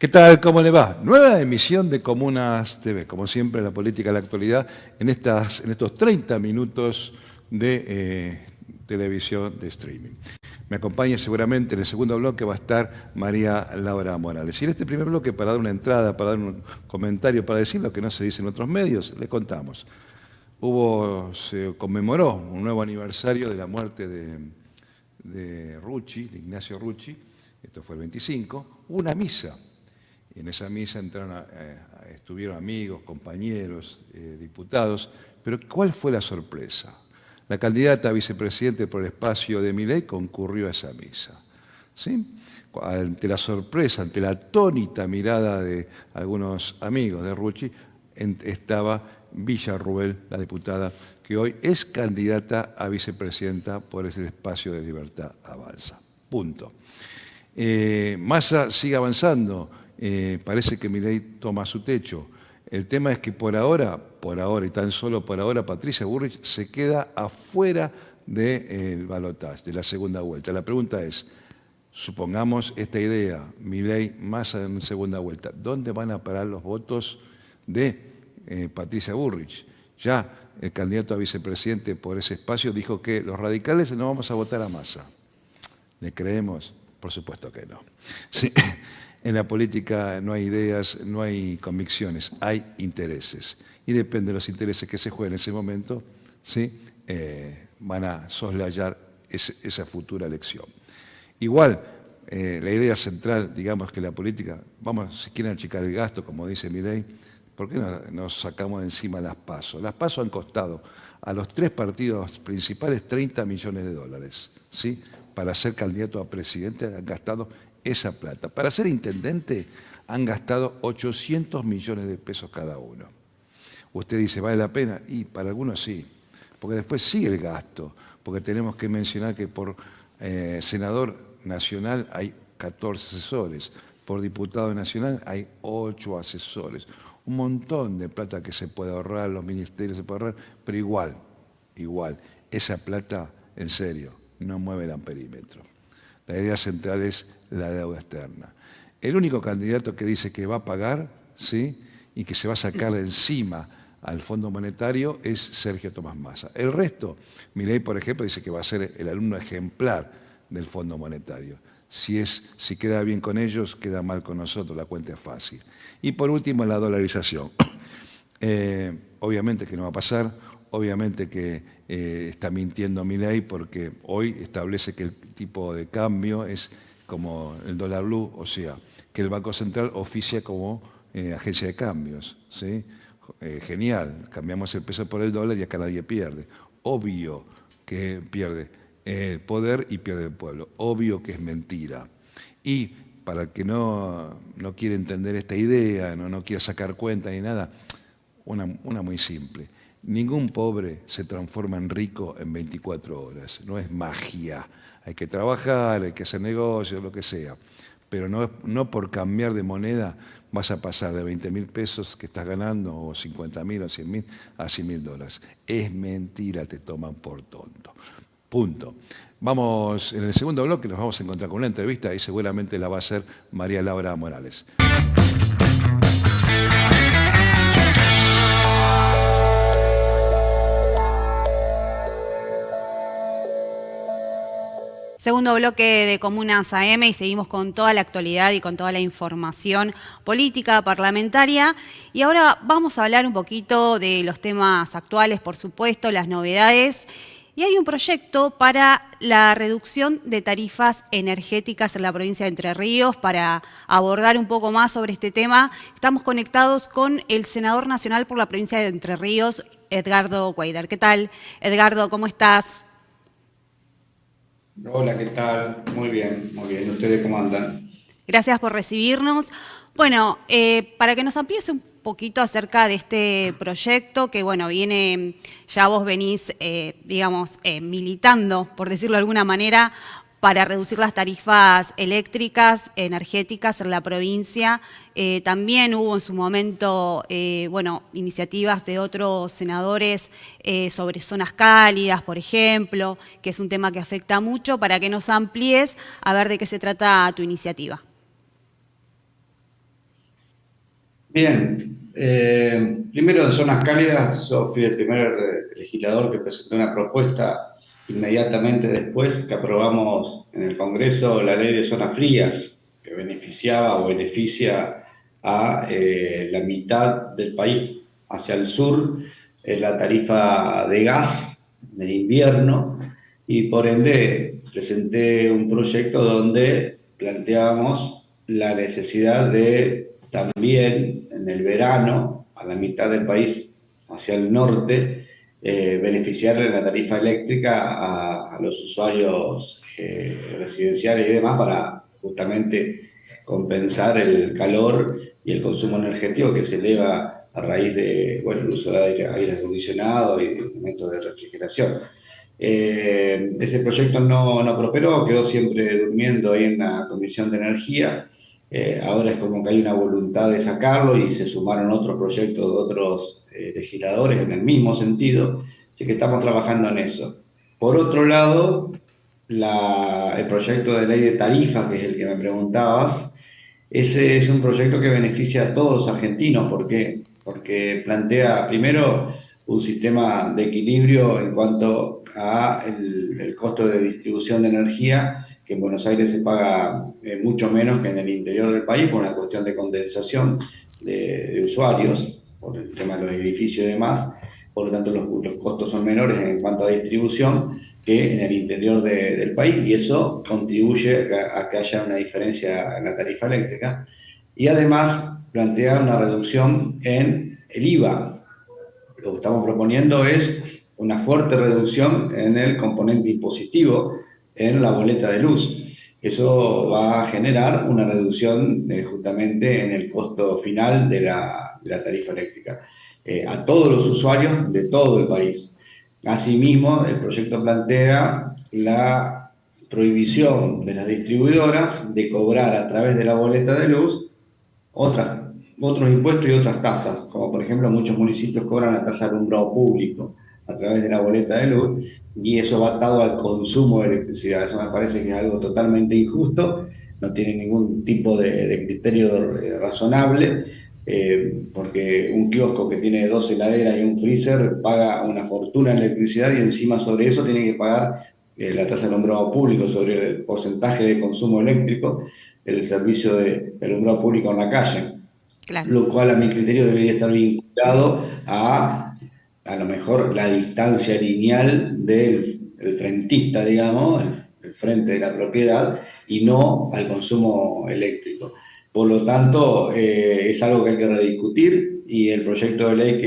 ¿Qué tal? ¿Cómo le va? Nueva emisión de Comunas TV. Como siempre, la política de la actualidad en estos 30 minutos de televisión de streaming. Me acompaña seguramente en el segundo bloque va a estar María Laura Morales. Y en este primer bloque, para dar una entrada, para dar un comentario, para decir lo que no se dice en otros medios, le contamos. Se conmemoró un nuevo aniversario de la muerte de Rucci, de Ignacio Rucci. Esto fue el 25. Hubo una misa. Y en esa misa estuvieron amigos, compañeros, diputados. Pero ¿cuál fue la sorpresa? La candidata a vicepresidente por el espacio de Milei concurrió a esa misa. ¿Sí? Ante la sorpresa, ante la atónita mirada de algunos amigos de Rucci, estaba Villarruel, la diputada, que hoy es candidata a vicepresidenta por ese espacio de Libertad Avanza. Punto. Massa sigue avanzando. Parece que Milei toma su techo. El tema es que por ahora y tan solo por ahora, Patricia Bullrich se queda afuera del balotaje, de la segunda vuelta. La pregunta es, supongamos esta idea, Milei, Massa en segunda vuelta, ¿dónde van a parar los votos de Patricia Bullrich? Ya el candidato a vicepresidente por ese espacio dijo que los radicales no vamos a votar a Massa. ¿Le creemos? Por supuesto que no. Sí. En la política no hay ideas, no hay convicciones, hay intereses. Y depende de los intereses que se jueguen en ese momento, ¿sí? Van a soslayar esa futura elección. Igual, la idea central, digamos que la política, si quieren achicar el gasto, como dice Milei, ¿por qué no nos sacamos de encima las PASO? Las PASO han costado a los tres partidos principales 30 millones de dólares, ¿sí? Para ser candidato a presidente han gastado esa plata. Para ser intendente han gastado 800 millones de pesos cada uno. Usted dice, ¿vale la pena? Y para algunos sí, porque después sigue el gasto, porque tenemos que mencionar que por senador nacional hay 14 asesores, por diputado nacional hay 8 asesores. Un montón de plata que se puede ahorrar, los ministerios se puede ahorrar, pero igual, esa plata, en serio, no mueve el amperímetro. La idea central es la deuda externa. El único candidato que dice que va a pagar, ¿sí? Y que se va a sacar de encima al Fondo Monetario es Sergio Tomás Massa. El resto, Milei, por ejemplo, dice que va a ser el alumno ejemplar del Fondo Monetario. Si queda bien con ellos, queda mal con nosotros, la cuenta es fácil. Y por último, la dolarización. Obviamente que no va a pasar, obviamente que está mintiendo Milei porque hoy establece que el tipo de cambio es como el dólar blue, o sea, que el Banco Central oficia como agencia de cambios, ¿sí? Genial, cambiamos el peso por el dólar y acá nadie pierde. Obvio que pierde el poder y pierde el pueblo. Obvio que es mentira. Y para el que no quiere entender esta idea, no quiere sacar cuenta ni nada, una muy simple. Ningún pobre se transforma en rico en 24 horas. No es magia. Hay que trabajar, hay que hacer negocios, lo que sea. Pero no por cambiar de moneda vas a pasar de 20.000 pesos que estás ganando, o 50.000 o 100.000, a 100.000 dólares. Es mentira, te toman por tonto. Punto. Vamos, en el segundo bloque nos vamos a encontrar con una entrevista y seguramente la va a hacer María Laura Morales. Segundo bloque de Comunas AM y seguimos con toda la actualidad y con toda la información política, parlamentaria. Y ahora vamos a hablar un poquito de los temas actuales, por supuesto, las novedades. Y hay un proyecto para la reducción de tarifas energéticas en la provincia de Entre Ríos. Para abordar un poco más sobre este tema, estamos conectados con el senador nacional por la provincia de Entre Ríos, Edgardo Cuéllar. ¿Qué tal, Edgardo? ¿Cómo estás? Hola, ¿qué tal? Muy bien, muy bien. ¿Ustedes cómo andan? Gracias por recibirnos. Bueno, para que nos amplíes un poquito acerca de este proyecto que, bueno, ya vos venís, militando, por decirlo de alguna manera, para reducir las tarifas eléctricas, energéticas en la provincia. También hubo en su momento, iniciativas de otros senadores sobre zonas cálidas, por ejemplo, que es un tema que afecta mucho, para que nos amplíes a ver de qué se trata tu iniciativa. Bien, primero de zonas cálidas, yo fui el primer legislador que presentó una propuesta inmediatamente después que aprobamos en el Congreso la ley de zonas frías, que beneficiaba o beneficia a la mitad del país hacia el sur, la tarifa de gas del invierno, y por ende presenté un proyecto donde planteábamos la necesidad de también en el verano, a la mitad del país, hacia el norte, beneficiar en la tarifa eléctrica a los usuarios residenciales y demás para justamente compensar el calor y el consumo energético que se eleva a raíz de, bueno, el uso de aire acondicionado y de métodos de refrigeración. Ese proyecto no prosperó, quedó siempre durmiendo ahí en la Comisión de Energía. Ahora es como que hay una voluntad de sacarlo y se sumaron otros proyectos de otros legisladores en el mismo sentido, así que estamos trabajando en eso. Por otro lado, el proyecto de ley de tarifas, que es el que me preguntabas, ese es un proyecto que beneficia a todos los argentinos. ¿Por qué? Porque plantea primero un sistema de equilibrio en cuanto a el costo de distribución de energía, que en Buenos Aires se paga mucho menos que en el interior del país por una cuestión de condensación de usuarios, por el tema de los edificios y demás. Por lo tanto, los costos son menores en cuanto a distribución que en el interior del país, y eso contribuye a que haya una diferencia en la tarifa eléctrica. Y además plantea una reducción en el IVA. Lo que estamos proponiendo es una fuerte reducción en el componente impositivo en la boleta de luz. Eso va a generar una reducción justamente en el costo final de la tarifa eléctrica a todos los usuarios de todo el país. Asimismo, el proyecto plantea la prohibición de las distribuidoras de cobrar a través de la boleta de luz otros impuestos y otras tasas, como por ejemplo muchos municipios cobran la tasa de alumbrado público a través de la boleta de luz, y eso va atado al consumo de electricidad. Eso me parece que es algo totalmente injusto, no tiene ningún tipo de criterio razonable, porque un kiosco que tiene 2 heladeras y un freezer paga una fortuna en electricidad y encima sobre eso tiene que pagar la tasa de alumbrado público sobre el porcentaje de consumo eléctrico del servicio de alumbrado público en la calle. Claro. Lo cual a mi criterio debería estar vinculado a lo mejor la distancia lineal del frentista, digamos, el frente de la propiedad, y no al consumo eléctrico. Por lo tanto, es algo que hay que rediscutir, y el proyecto de ley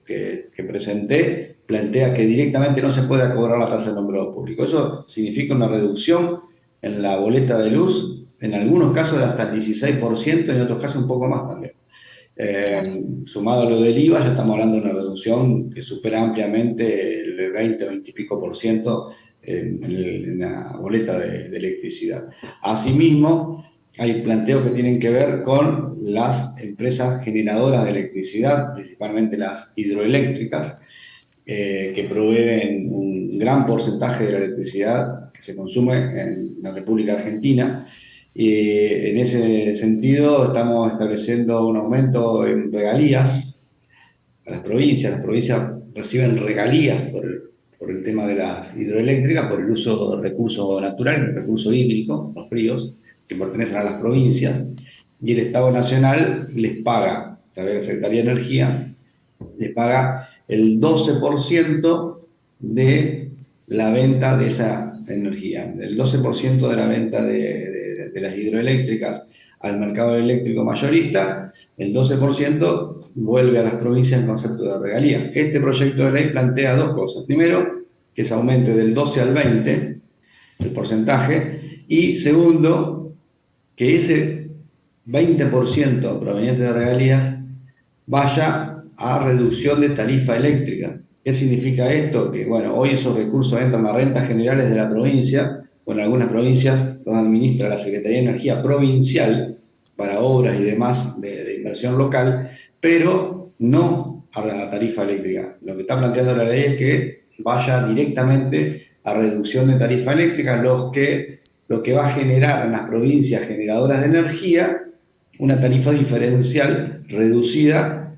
que presenté plantea que directamente no se pueda cobrar la tasa de alumbrado público. Eso significa una reducción en la boleta de luz, en algunos casos de hasta el 16%, en otros casos un poco más también. Claro. Sumado a lo del IVA, ya estamos hablando de una reducción que supera ampliamente el 20 y pico por ciento en la boleta de electricidad. Asimismo, hay planteos que tienen que ver con las empresas generadoras de electricidad, principalmente las hidroeléctricas, que proveen un gran porcentaje de la electricidad que se consume en la República Argentina. Y en ese sentido estamos estableciendo un aumento en regalías a las provincias. Las provincias reciben regalías por el tema de las hidroeléctricas, por el uso de recursos naturales, el recurso hídrico, los ríos, que pertenecen a las provincias, y el Estado Nacional les paga, a través de la Secretaría de Energía, les paga el 12% de la venta de esa energía, el 12% de la venta de las hidroeléctricas al mercado eléctrico mayorista, el 12% vuelve a las provincias en concepto de regalía. Este proyecto de ley plantea dos cosas. Primero, que se aumente del 12 al 20 el porcentaje, y segundo, que ese 20% proveniente de regalías vaya a reducción de tarifa eléctrica. ¿Qué significa esto? Que bueno, hoy esos recursos entran a rentas generales de la provincia, o en algunas provincias los administra la Secretaría de Energía Provincial para obras y demás de inversión local, pero no a la tarifa eléctrica. Lo que está planteando la ley es que vaya directamente a reducción de tarifa eléctrica, lo que va a generar en las provincias generadoras de energía una tarifa diferencial reducida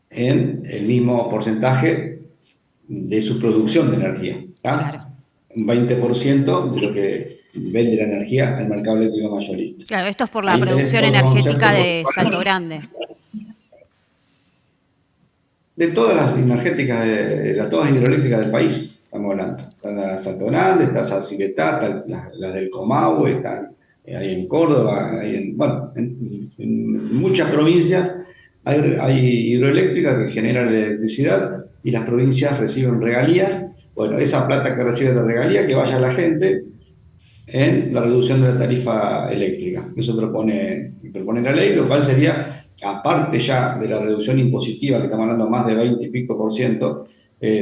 en el mismo porcentaje de su producción de energía, ¿tá? Claro. Un 20% de lo que vende la energía al mercado eléctrico mayorista. Claro, esto es por la Ahí tenés producción otro energética concepto de Salto Grande. de todas las energéticas, de todas las hidroeléctricas del país, estamos hablando. Está la Salto Grande, está Yacyretá, está las del Comahue, están ahí en Córdoba, bueno, en muchas provincias hay hidroeléctricas que generan electricidad y las provincias reciben regalías. Bueno, esa plata que recibe de regalía que vaya a la gente en la reducción de la tarifa eléctrica. Eso propone la ley, lo cual sería, aparte ya de la reducción impositiva, que estamos hablando más de 20 y pico por ciento,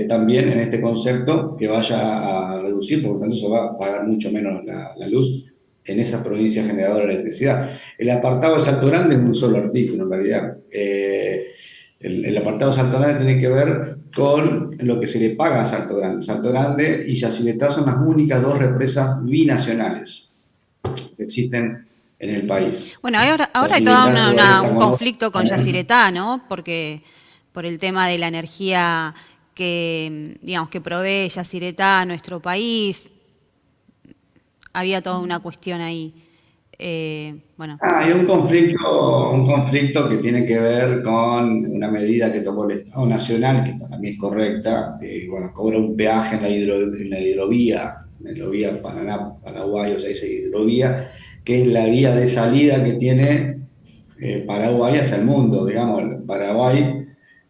también en este concepto que vaya a reducir, por lo tanto se va a pagar mucho menos la luz en esa provincia generadora de electricidad. El apartado de Salto Grande es un solo artículo, en realidad. El apartado de Salto Grande tiene que ver con lo que se le paga a Salto Grande. Salto Grande y Yacyretá son las únicas dos represas binacionales que existen en el país. Bueno, ahora hay todo un conflicto con Yacyretá, ¿no? Porque por el tema de la energía que, digamos, que provee Yacyretá a nuestro país, había toda una cuestión ahí. Bueno. Hay un conflicto que tiene que ver con una medida que tomó el Estado Nacional, que para mí es correcta, bueno, cobra un peaje en la hidrovía Paraná-Paraguay, o sea, esa hidrovía, que es la vía de salida que tiene Paraguay hacia el mundo, digamos. Paraguay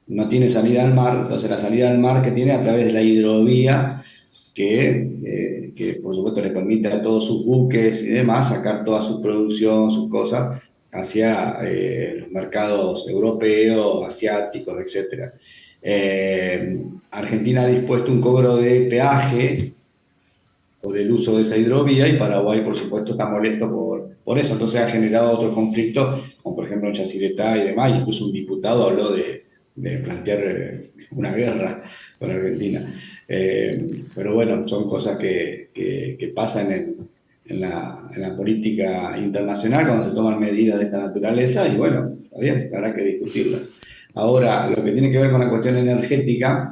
no tiene salida al mar, entonces la salida al mar que tiene a través de la hidrovía que por supuesto le permite a todos sus buques y demás sacar toda su producción, sus cosas, hacia los mercados europeos, asiáticos, etc. Argentina ha dispuesto un cobro de peaje por el uso de esa hidrovía y Paraguay, por supuesto, está molesto por eso. Entonces ha generado otro conflicto, como por ejemplo en Yacyretá y demás. Incluso un diputado habló de plantear una guerra con Argentina. Pero bueno, son cosas que pasan en la política internacional cuando se toman medidas de esta naturaleza y bueno, está bien, habrá que discutirlas. Ahora, lo que tiene que ver con la cuestión energética,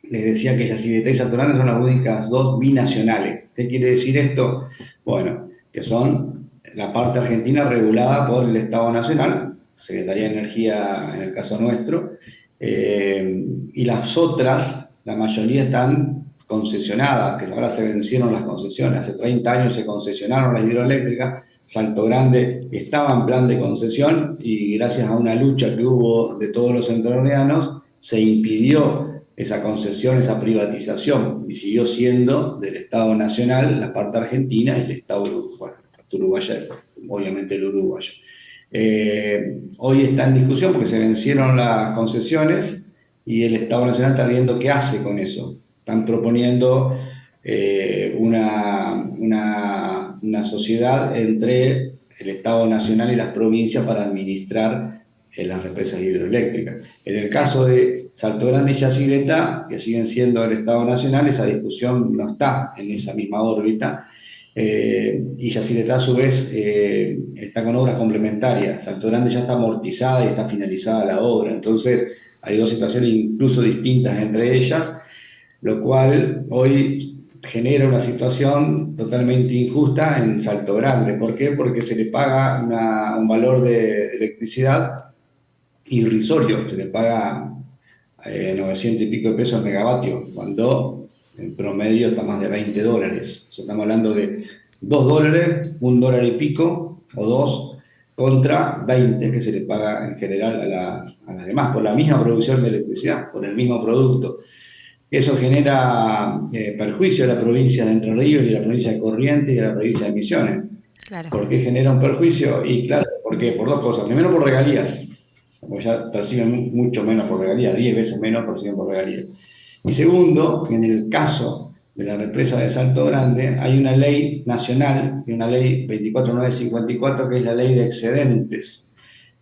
les decía que Yacyretá y Salto Grande son las únicas dos binacionales. ¿Qué quiere decir esto? Bueno, que son la parte argentina regulada por el Estado Nacional, Secretaría de Energía en el caso nuestro, y las otras, la mayoría están concesionadas, que ahora se vencieron las concesiones. Hace 30 años se concesionaron las hidroeléctricas. Salto Grande estaba en plan de concesión y gracias a una lucha que hubo de todos los entrerrianos se impidió esa concesión, esa privatización, y siguió siendo del Estado Nacional la parte argentina y el Estado uruguayo, obviamente el uruguayo. Hoy está en discusión porque se vencieron las concesiones y el Estado Nacional está viendo qué hace con eso. Están proponiendo una sociedad entre el Estado Nacional y las provincias para administrar las represas hidroeléctricas. En el caso de Salto Grande y Yacyretá, que siguen siendo del Estado Nacional, esa discusión no está en esa misma órbita. Y Yacyretá a su vez está con obras complementarias. Salto Grande ya está amortizada y está finalizada la obra, entonces hay dos situaciones incluso distintas entre ellas, lo cual hoy genera una situación totalmente injusta en Salto Grande. ¿Por qué? Porque se le paga un valor de electricidad irrisorio, se le paga 900 y pico de pesos megavatio, cuando en promedio está más de $20. O sea, estamos hablando de $2, $1 y pico, o 2, contra 20 que se le paga en general a las demás, por la misma producción de electricidad, por el mismo producto. Eso genera perjuicio a la provincia de Entre Ríos y a la provincia de Corrientes y a la provincia de Misiones. Claro. ¿Por qué genera un perjuicio? Y claro, ¿por qué? Por dos cosas. Primero, por regalías. Porque ya perciben mucho menos por regalías, 10 veces menos perciben por regalías. Y segundo, en el caso de la represa de Salto Grande, hay una ley nacional, una ley 24954, que es la ley de excedentes.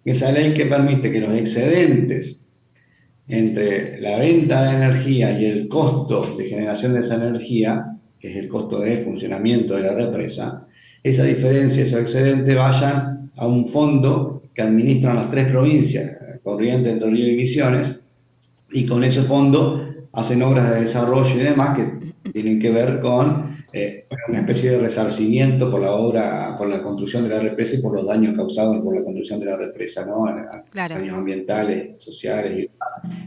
Esa ley que permite que los excedentes entre la venta de energía y el costo de generación de esa energía, que es el costo de funcionamiento de la represa, esa diferencia, esos excedentes vayan a un fondo que administran las 3 provincias, Corrientes, Entre Ríos y Misiones, y con ese fondo hacen obras de desarrollo y demás que tienen que ver con una especie de resarcimiento por por la construcción de la represa y por los daños causados por la construcción de la represa, ¿no? Claro. Daños ambientales, sociales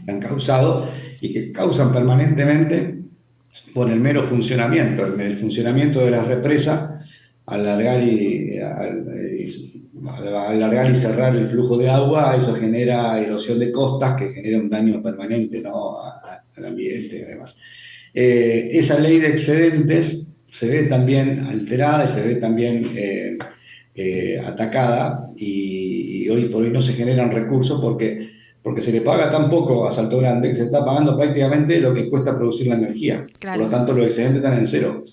que han causado y que causan permanentemente por el mero funcionamiento. El funcionamiento de las represas, alargar y cerrar el flujo de agua, eso genera erosión de costas que genera un daño permanente, ¿no? Al ambiente y demás. Esa ley de excedentes se ve también alterada y se ve también atacada y hoy por hoy no se generan recursos porque se le paga tan poco a Salto Grande que se está pagando prácticamente lo que cuesta producir la energía. Claro. Por lo tanto, los excedentes están en cero.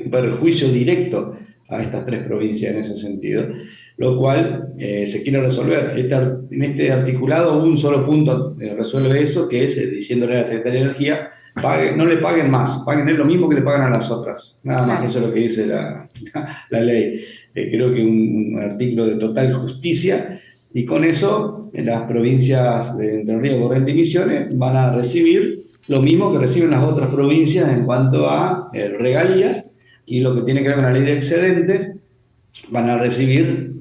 Un perjuicio directo a estas 3 provincias en ese sentido, lo cual se quiere resolver. En este articulado un solo punto resuelve eso, que es diciéndole a la Secretaría de Energía, no le paguen más, paguen lo mismo que le pagan a las otras. Nada más, eso es lo que dice la ley. Creo que un artículo de total justicia, y con eso las provincias de Entre Ríos, Corrientes y Misiones van a recibir lo mismo que reciben las otras provincias en cuanto a regalías, y lo que tiene que ver con la ley de excedentes, van a recibir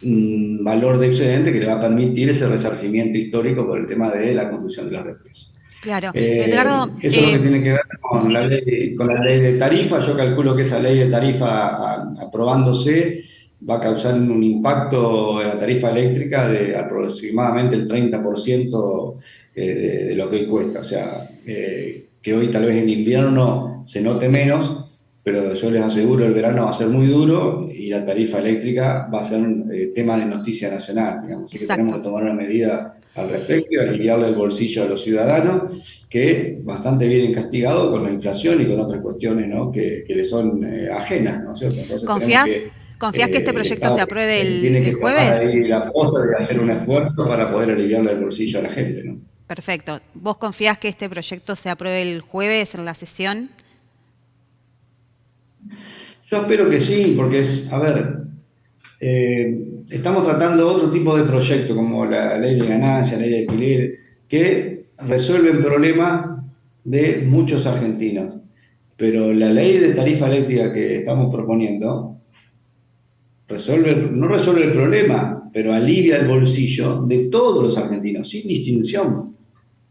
un valor de excedente que le va a permitir ese resarcimiento histórico por el tema de la construcción de las represas. Claro. Edgardo, eso es lo que tiene que ver con la ley de tarifa. Yo calculo que esa ley de tarifa, aprobándose, va a causar un impacto en la tarifa eléctrica de aproximadamente el 30% de lo que hoy cuesta. O sea, que hoy tal vez en invierno se note menos, pero yo les aseguro el verano va a ser muy duro y la tarifa eléctrica va a ser un tema de noticia nacional, digamos. Así que tenemos que tomar una medida al respecto y aliviarle el bolsillo a los ciudadanos, que bastante vienen castigados con la inflación y con otras cuestiones, ¿no? que les son ajenas, ¿no es cierto? Entonces, ¿Confías que este proyecto se apruebe el jueves? Tiene que tomar ahí la posta de hacer un esfuerzo para poder aliviarle el bolsillo a la gente, ¿no? Perfecto. ¿Vos confías que este proyecto se apruebe el jueves en la sesión? Yo espero que sí, porque estamos tratando otro tipo de proyectos, como la ley de ganancia, la ley de alquiler, que resuelven problemas de muchos argentinos. Pero la ley de tarifa eléctrica que estamos proponiendo no resuelve el problema, pero alivia el bolsillo de todos los argentinos, sin distinción,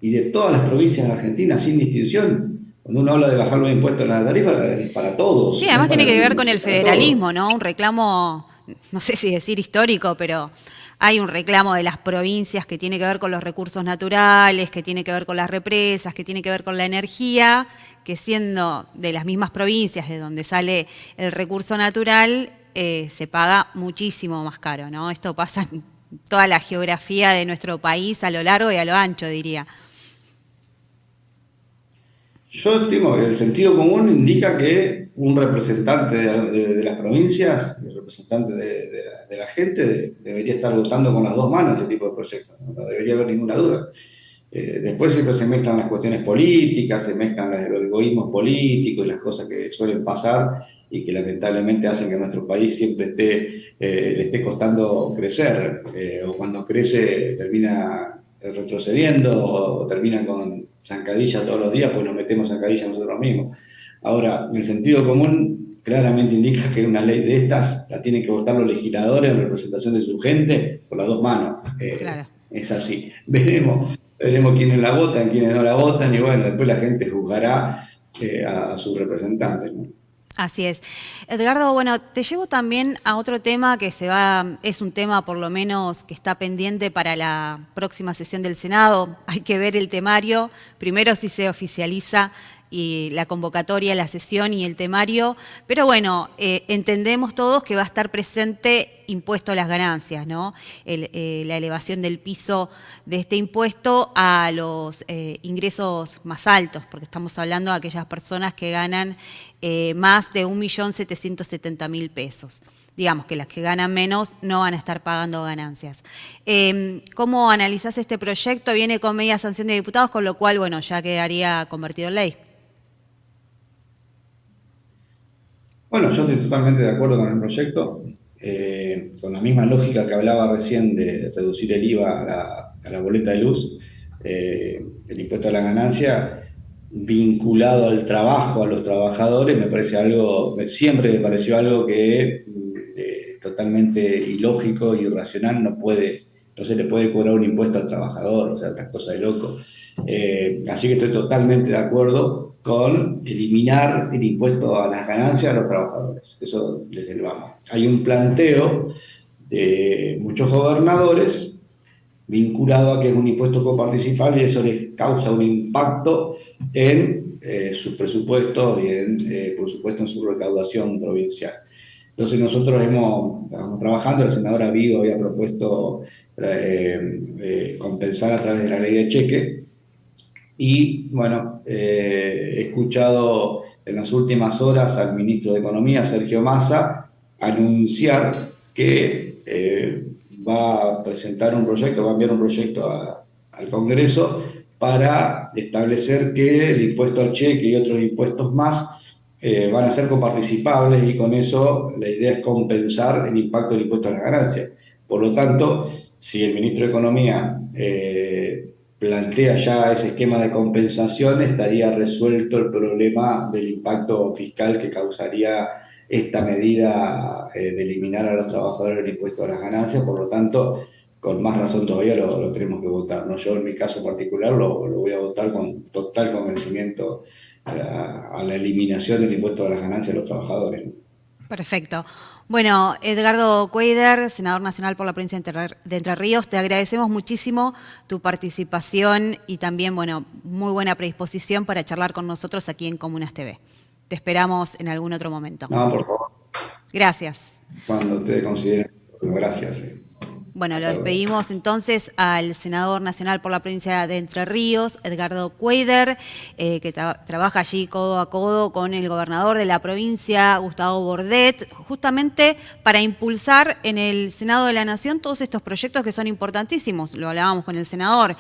y de todas las provincias argentinas, sin distinción. Cuando uno habla de bajar los impuestos a la tarifa, es para todos. Sí, además tiene que ver con el federalismo, ¿no? Un reclamo, no sé si decir histórico, pero hay un reclamo de las provincias que tiene que ver con los recursos naturales, que tiene que ver con las represas, que tiene que ver con la energía, que siendo de las mismas provincias de donde sale el recurso natural, se paga muchísimo más caro, ¿no? Esto pasa en toda la geografía de nuestro país, a lo largo y a lo ancho, diría. Yo estimo que el sentido común indica que un representante de las provincias, el representante de la gente, debería estar votando con las 2 manos este tipo de proyectos. No debería haber ninguna duda. Después siempre se mezclan las cuestiones políticas, se mezclan los egoísmos políticos y las cosas que suelen pasar y que lamentablemente hacen que nuestro país siempre le esté costando crecer, o cuando crece termina retrocediendo o termina con zancadilla todos los días, pues nos metemos zancadilla nosotros mismos. Ahora, el sentido común claramente indica que una ley de estas la tienen que votar los legisladores en representación de su gente con las 2 manos. Claro. Es así. Veremos quiénes la votan, quiénes no la votan, y bueno, después la gente juzgará a sus representantes, ¿no? Así es. Edgardo, bueno, te llevo también a otro tema que es un tema por lo menos que está pendiente para la próxima sesión del Senado. Hay que ver el temario, primero si se oficializa y la convocatoria, la sesión y el temario, pero bueno, entendemos todos que va a estar presente impuesto a las ganancias, ¿no? La elevación del piso de este impuesto a los ingresos más altos, porque estamos hablando de aquellas personas que ganan más de 1.770.000 pesos. Digamos que las que ganan menos no van a estar pagando ganancias. ¿Cómo analizás este proyecto? Viene con media sanción de diputados, con lo cual, bueno, ya quedaría convertido en ley. Bueno, yo estoy totalmente de acuerdo con el proyecto. con la misma lógica que hablaba recién de reducir el IVA a la boleta de luz, el impuesto a la ganancia vinculado al trabajo, a los trabajadores, siempre me pareció algo que totalmente ilógico y irracional, no se le puede cobrar un impuesto al trabajador, o sea, una cosa de loco. Así que estoy totalmente de acuerdo con eliminar el impuesto a las ganancias a los trabajadores. Eso desde el vamos. Hay un planteo de muchos gobernadores vinculado a que es un impuesto coparticipable y eso les causa un impacto en sus presupuestos y, por supuesto, en su recaudación provincial. Entonces nosotros estamos trabajando, la senadora Vigo había propuesto compensar a través de la ley de cheque y, bueno, he escuchado en las últimas horas al ministro de Economía, Sergio Massa, anunciar que va a presentar un proyecto, va a enviar un proyecto al Congreso para establecer que el impuesto al cheque y otros impuestos más van a ser coparticipables y con eso la idea es compensar el impacto del impuesto a las ganancias. Por lo tanto, si el ministro de Economía plantea ya ese esquema de compensación, estaría resuelto el problema del impacto fiscal que causaría esta medida de eliminar a los trabajadores el impuesto a las ganancias. Por lo tanto, con más razón todavía lo tenemos que votar, ¿no? Yo en mi caso particular lo voy a votar con total convencimiento a la eliminación del impuesto a las ganancias de los trabajadores, ¿no? Perfecto. Bueno, Edgardo Cuéllar, senador nacional por la provincia de Entre Ríos, te agradecemos muchísimo tu participación y también, bueno, muy buena predisposición para charlar con nosotros aquí en Comunas TV. Te esperamos en algún otro momento. No, por favor. Gracias. Cuando ustedes consideren. Gracias. Bueno, lo despedimos entonces al senador nacional por la provincia de Entre Ríos, Edgardo Cuéllar, que trabaja allí codo a codo con el gobernador de la provincia, Gustavo Bordet, justamente para impulsar en el Senado de la Nación todos estos proyectos que son importantísimos. Lo hablábamos con el senador.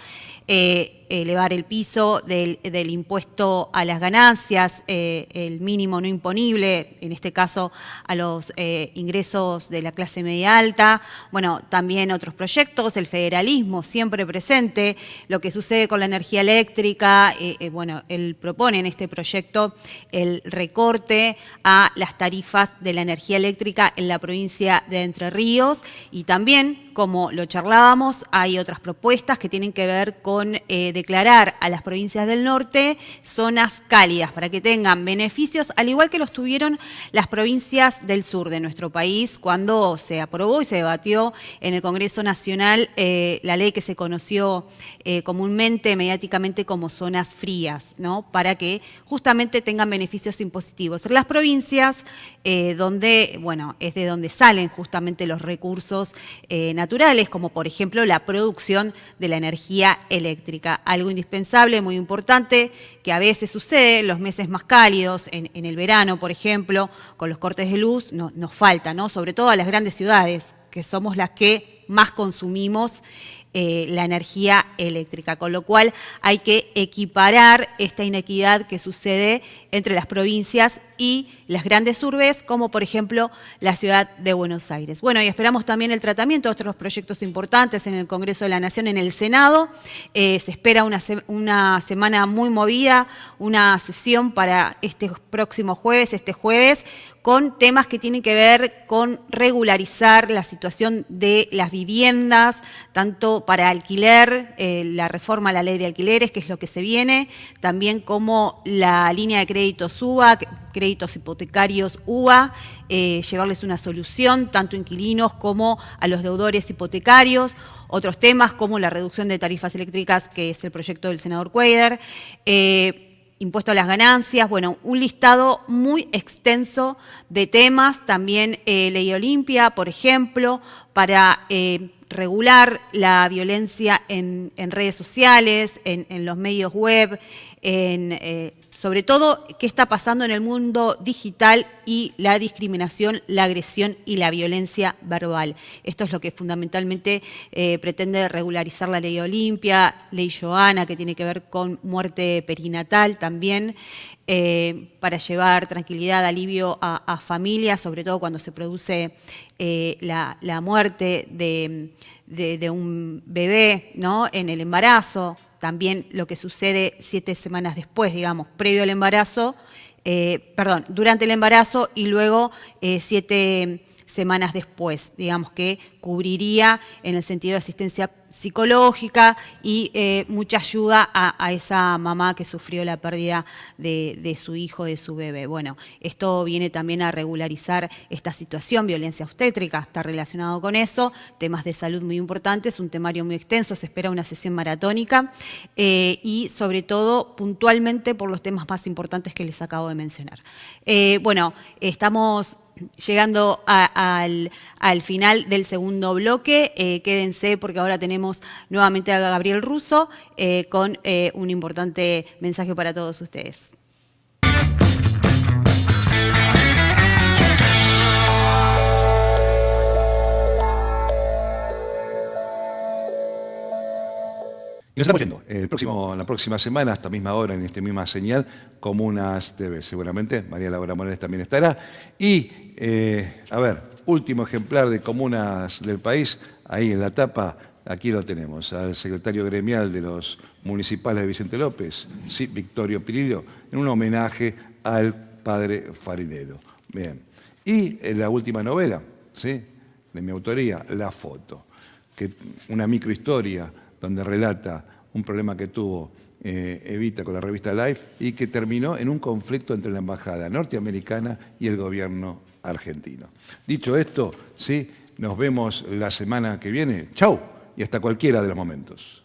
Elevar el piso del impuesto a las ganancias, el mínimo no imponible, en este caso a los ingresos de la clase media alta. Bueno, también otros proyectos, el federalismo siempre presente, lo que sucede con la energía eléctrica. Bueno, él propone en este proyecto el recorte a las tarifas de la energía eléctrica en la provincia de Entre Ríos y también, como lo charlábamos, hay otras propuestas que tienen que ver con declarar a las provincias del norte zonas cálidas para que tengan beneficios, al igual que los tuvieron las provincias del sur de nuestro país cuando se aprobó y se debatió en el Congreso Nacional la ley que se conoció comúnmente, mediáticamente, como zonas frías, ¿no? Para que justamente tengan beneficios impositivos. Las provincias donde, bueno, es de donde salen justamente los recursos naturales, como por ejemplo la producción de la energía eléctrica. Algo indispensable, muy importante, que a veces sucede en los meses más cálidos, en el verano, por ejemplo, con los cortes de luz, nos falta, ¿no? Sobre todo a las grandes ciudades, que somos las que más consumimos la energía eléctrica, con lo cual hay que equiparar esta inequidad que sucede entre las provincias y las grandes urbes, como por ejemplo la ciudad de Buenos Aires. Bueno, y esperamos también el tratamiento de otros proyectos importantes en el Congreso de la Nación, en el Senado. Se espera una semana muy movida, una sesión para este próximo jueves, con temas que tienen que ver con regularizar la situación de las viviendas, tanto para alquiler, la reforma a la ley de alquileres, que es lo que se viene, también como la línea de créditos UBA, créditos hipotecarios UBA, llevarles una solución tanto a inquilinos como a los deudores hipotecarios, otros temas como la reducción de tarifas eléctricas, que es el proyecto del senador Cuéllar, impuesto a las ganancias, bueno, un listado muy extenso de temas, también Ley Olimpia, por ejemplo, para regular la violencia en redes sociales, en los medios web, en sobre todo qué está pasando en el mundo digital y la discriminación, la agresión y la violencia verbal. Esto es lo que fundamentalmente pretende regularizar la ley Olimpia, ley Joana, que tiene que ver con muerte perinatal también, para llevar tranquilidad, alivio a familias, sobre todo cuando se produce la muerte de un bebé, ¿no?, en el embarazo. También lo que sucede 7 semanas después, digamos, previo al embarazo, durante el embarazo y luego 7 semanas después, digamos, que cubriría en el sentido de asistencia psicológica y mucha ayuda a esa mamá que sufrió la pérdida de su hijo, de su bebé. Bueno, esto viene también a regularizar esta situación, violencia obstétrica, está relacionado con eso, temas de salud muy importantes, un temario muy extenso, se espera una sesión maratónica y sobre todo puntualmente por los temas más importantes que les acabo de mencionar. Bueno, estamos llegando al final del segundo bloque, quédense porque ahora tenemos nuevamente a Gabriel Russo con un importante mensaje para todos ustedes. Y nos estamos yendo. La próxima semana, a esta misma hora, en esta misma señal, Comunas TV. Seguramente María Laura Morales también estará. Y, último ejemplar de Comunas del País, ahí en la tapa, aquí lo tenemos, al secretario gremial de los municipales de Vicente López, sí, Victorio Pirillo, en un homenaje al padre Farinero. Bien. Y en la última novela, ¿sí?, de mi autoría, La Foto, que una microhistoria donde relata un problema que tuvo Evita con la revista Life y que terminó en un conflicto entre la embajada norteamericana y el gobierno argentino. Dicho esto, sí, nos vemos la semana que viene. ¡Chau! Y hasta cualquiera de los momentos.